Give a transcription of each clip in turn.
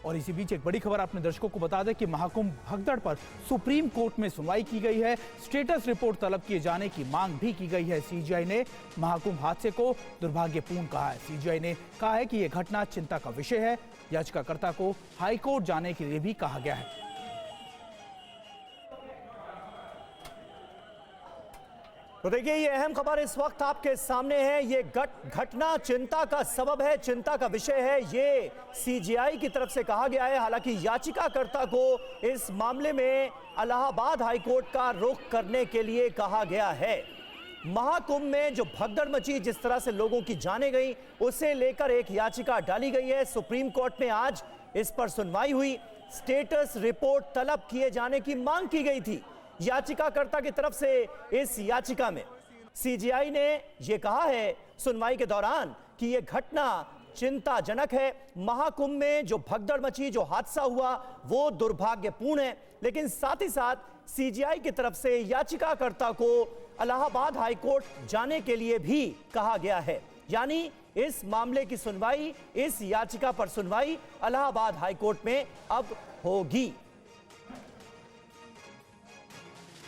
और इसी बीच एक बड़ी खबर आपने दर्शकों को बता दें कि महाकुंभ भगदड़ पर सुप्रीम कोर्ट में सुनवाई की गई है। स्टेटस रिपोर्ट तलब किए जाने की मांग भी की गई है। सीजीआई ने महाकुंभ हादसे को दुर्भाग्यपूर्ण कहा है। सीजीआई ने कहा है कि यह घटना चिंता का विषय है। याचिकाकर्ता को हाईकोर्ट जाने के लिए भी कहा गया है। तो देखिए, ये अहम खबर इस वक्त आपके सामने है। ये घटना चिंता का सबब है, चिंता का विषय है, ये सीजीआई की तरफ से कहा गया है। हालांकि याचिकाकर्ता को इस मामले में इलाहाबाद हाईकोर्ट का रुख करने के लिए कहा गया है। महाकुंभ में जो भगदड़ मची, जिस तरह से लोगों की जानें गई, उसे लेकर एक याचिका डाली गई है। सुप्रीम कोर्ट में आज इस पर सुनवाई हुई। स्टेटस रिपोर्ट तलब किए जाने की मांग की गई थी याचिकाकर्ता की तरफ से। इस याचिका में सीजीआई ने यह कहा है सुनवाई के दौरान कि यह घटना चिंताजनक है। महाकुंभ में जो भगदड़ मची, जो हादसा हुआ, वो दुर्भाग्यपूर्ण है। लेकिन साथ ही साथ सीजीआई की तरफ से याचिकाकर्ता को इलाहाबाद हाईकोर्ट जाने के लिए भी कहा गया है। यानी इस मामले की सुनवाई, इस याचिका पर सुनवाई इलाहाबाद हाईकोर्ट में अब होगी।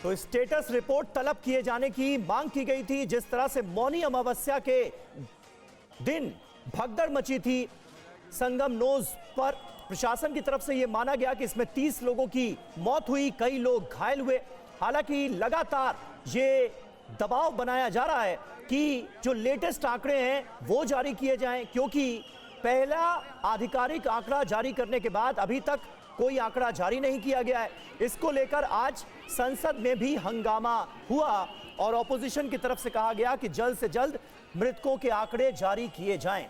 तो स्टेटस रिपोर्ट तलब किए जाने की मांग की गई थी। जिस तरह से मौनी अमावस्या के दिन भगदड़ मची थी संगम नोज पर, प्रशासन की तरफ से यह माना गया कि इसमें 30 लोगों की मौत हुई, कई लोग घायल हुए। हालांकि लगातार ये दबाव बनाया जा रहा है कि जो लेटेस्ट आंकड़े हैं वो जारी किए जाएं, क्योंकि पहला आधिकारिक आंकड़ा जारी करने के बाद अभी तक कोई आंकड़ा जारी नहीं किया गया है। इसको लेकर आज संसद में भी हंगामा हुआ और ऑपोजिशन की तरफ से कहा गया कि जल्द से जल्द मृतकों के आंकड़े जारी किए जाएं।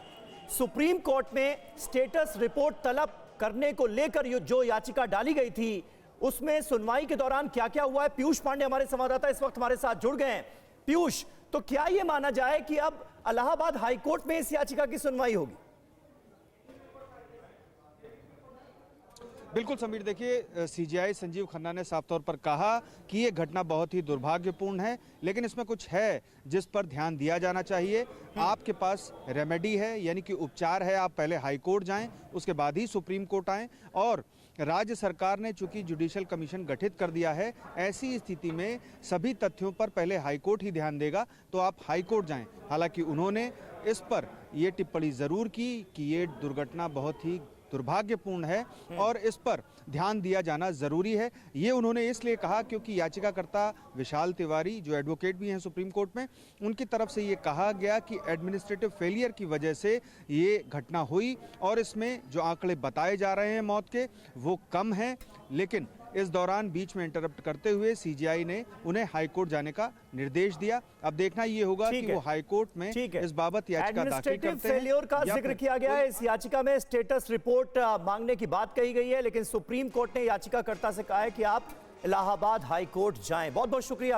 सुप्रीम कोर्ट में स्टेटस रिपोर्ट तलब करने को लेकर जो याचिका डाली गई थी, उसमें सुनवाई के दौरान क्या क्या हुआ है, पीयूष पांडे हमारे संवाददाता इस वक्त हमारे साथ जुड़ गए हैं। पीयूष, तो क्या यह माना जाए कि अब इलाहाबाद हाईकोर्ट में इस याचिका की सुनवाई होगी? बिल्कुल समीर, देखिए सीजीआई संजीव खन्ना ने साफ तौर पर कहा कि ये घटना बहुत ही दुर्भाग्यपूर्ण है, लेकिन इसमें कुछ है जिस पर ध्यान दिया जाना चाहिए। आपके पास रेमेडी है, यानी कि उपचार है। आप पहले हाई कोर्ट जाएं, उसके बाद ही सुप्रीम कोर्ट आएं। और राज्य सरकार ने चूंकि जुडिशियल कमीशन गठित कर दिया है, ऐसी स्थिति में सभी तथ्यों पर पहले हाई कोर्ट ही ध्यान देगा, तो आप हाई कोर्ट जाएं। हालांकि उन्होंने इस पर यह टिप्पणी जरूर की कि ये दुर्घटना बहुत ही दुर्भाग्यपूर्ण है और इस पर ध्यान दिया जाना जरूरी है। ये उन्होंने इसलिए कहा क्योंकि याचिकाकर्ता विशाल तिवारी, जो एडवोकेट भी हैं सुप्रीम कोर्ट में, उनकी तरफ से ये कहा गया कि एडमिनिस्ट्रेटिव फेलियर की वजह से ये घटना हुई और इसमें जो आंकड़े बताए जा रहे हैं मौत के, वो कम हैं। लेकिन इस दौरान बीच में इंटरप्ट करते हुए सीजीआई ने उन्हें हाईकोर्ट जाने का निर्देश दिया। अब देखना ये होगा कि वो हाईकोर्ट में इस बाबत याचिका दाखिल करते हैं। फेलियर का जिक्र किया गया है इस याचिका में, स्टेटस रिपोर्ट मांगने की बात कही गई है, लेकिन सुप्रीम कोर्ट ने याचिकाकर्ता से कहा है कि आप इलाहाबाद हाईकोर्ट जाएं। बहुत बहुत शुक्रिया।